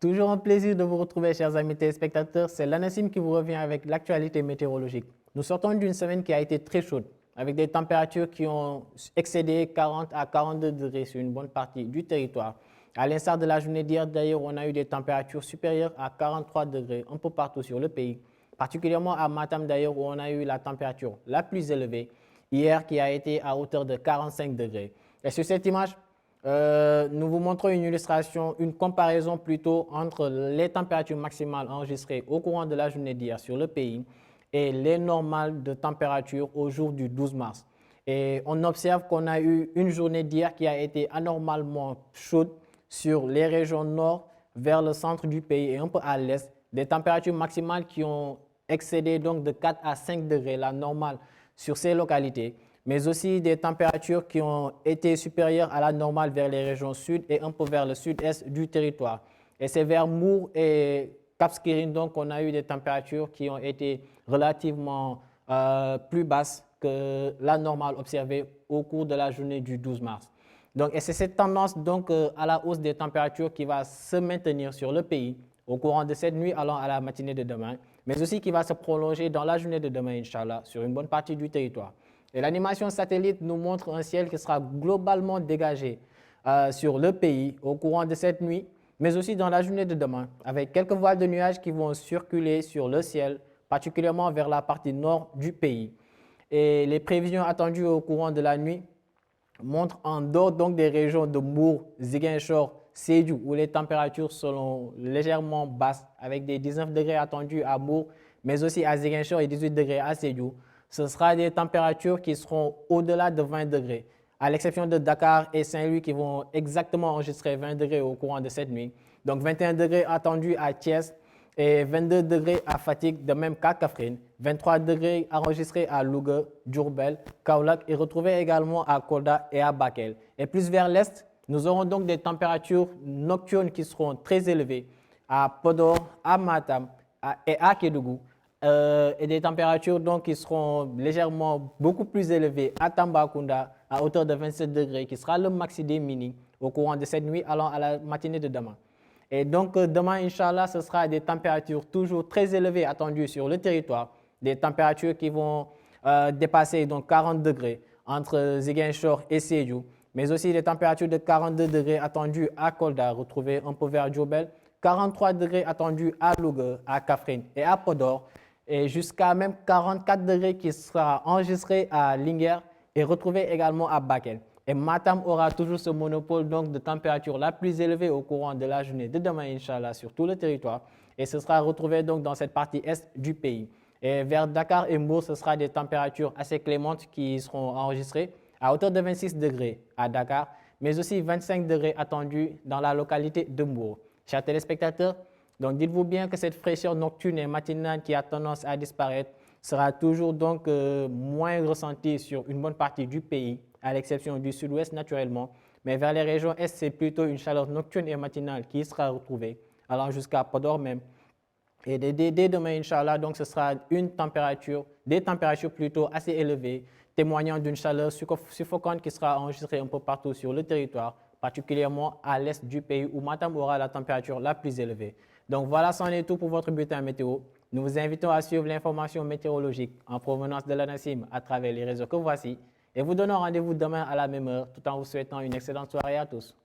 Toujours un plaisir de vous retrouver, chers amis téléspectateurs. C'est l'ANACIM qui vous revient avec l'actualité météorologique. Nous sortons d'une semaine qui a été très chaude, avec des températures qui ont excédé 40 à 42 degrés sur une bonne partie du territoire. À l'instar de la journée d'hier, d'ailleurs, on a eu des températures supérieures à 43 degrés un peu partout sur le pays, particulièrement à Matam, d'ailleurs, où on a eu la température la plus élevée hier, qui a été à hauteur de 45 degrés. Et sur cette image, nous vous montrons une illustration, une comparaison plutôt entre les températures maximales enregistrées au courant de la journée d'hier sur le pays et les normales de température au jour du 12 mars. Et on observe qu'on a eu une journée d'hier qui a été anormalement chaude sur les régions nord vers le centre du pays et un peu à l'est, des températures maximales qui ont excédé donc de 4 à 5 degrés la normale sur ces localités, mais aussi des températures qui ont été supérieures à la normale vers les régions sud et un peu vers le sud-est du territoire. Et c'est vers Mour et Cap Skirring donc qu'on a eu des températures qui ont été relativement plus basses que la normale observée au cours de la journée du 12 mars. Donc, et c'est cette tendance donc, à la hausse des températures qui va se maintenir sur le pays au courant de cette nuit allant à la matinée de demain, mais aussi qui va se prolonger dans la journée de demain, Inch'Allah, sur une bonne partie du territoire. Et l'animation satellite nous montre un ciel qui sera globalement dégagé sur le pays au courant de cette nuit, mais aussi dans la journée de demain, avec quelques voiles de nuages qui vont circuler sur le ciel, particulièrement vers la partie nord du pays. Et les prévisions attendues au courant de la nuit montrent en dehors donc des régions de Mour, Ziguinchor, Sédhiou, où les températures seront légèrement basses, avec des 19 degrés attendus à Mour, mais aussi à Ziguinchor et 18 degrés à Sédhiou. Ce sera des températures qui seront au-delà de 20 degrés, à l'exception de Dakar et Saint-Louis qui vont exactement enregistrer 20 degrés au courant de cette nuit. Donc 21 degrés attendus à Thiès et 22 degrés à Fatick, de même qu'à Kaffrine, 23 degrés enregistrés à Louga, Diourbel, Kaolack et retrouvés également à Kolda et à Bakel. Et plus vers l'est, nous aurons donc des températures nocturnes qui seront très élevées à Podor, à Matam et à Kédougou. Et des températures donc qui seront légèrement beaucoup plus élevées à Tambacounda à hauteur de 27 degrés, qui sera le maxi des mini au courant de cette nuit allant à la matinée de demain. Et donc demain, Inch'Allah, ce sera des températures toujours très élevées attendues sur le territoire, des températures qui vont dépasser donc 40 degrés entre Ziguinchor et Sédhiou, mais aussi des températures de 42 degrés attendues à Kolda, retrouvées un peu vers Diourbel, 43 degrés attendus à Louga, à Kaffrine et à Podor, et jusqu'à même 44 degrés qui sera enregistré à Linguère et retrouvé également à Bakel. Et Matam aura toujours ce monopole donc de température la plus élevée au courant de la journée de demain, Inch'Allah, sur tout le territoire. Et ce sera retrouvé donc dans cette partie est du pays. Et vers Dakar et Mbour, ce sera des températures assez clémentes qui seront enregistrées à hauteur de 26 degrés à Dakar, mais aussi 25 degrés attendus dans la localité de Mbour. Chers téléspectateurs, donc dites-vous bien que cette fraîcheur nocturne et matinale qui a tendance à disparaître sera toujours donc moins ressentie sur une bonne partie du pays, à l'exception du sud-ouest naturellement. Mais vers les régions est, c'est plutôt une chaleur nocturne et matinale qui sera retrouvée, allant jusqu'à Podor même. Et dès demain, Inch'Allah, donc ce sera des températures plutôt assez élevées, témoignant d'une chaleur suffocante qui sera enregistrée un peu partout sur le territoire, particulièrement à l'est du pays où Matam aura la température la plus élevée. Donc voilà, c'en est tout pour votre bulletin météo. Nous vous invitons à suivre l'information météorologique en provenance de l'ANACIM à travers les réseaux que voici et vous donnons rendez-vous demain à la même heure tout en vous souhaitant une excellente soirée à tous.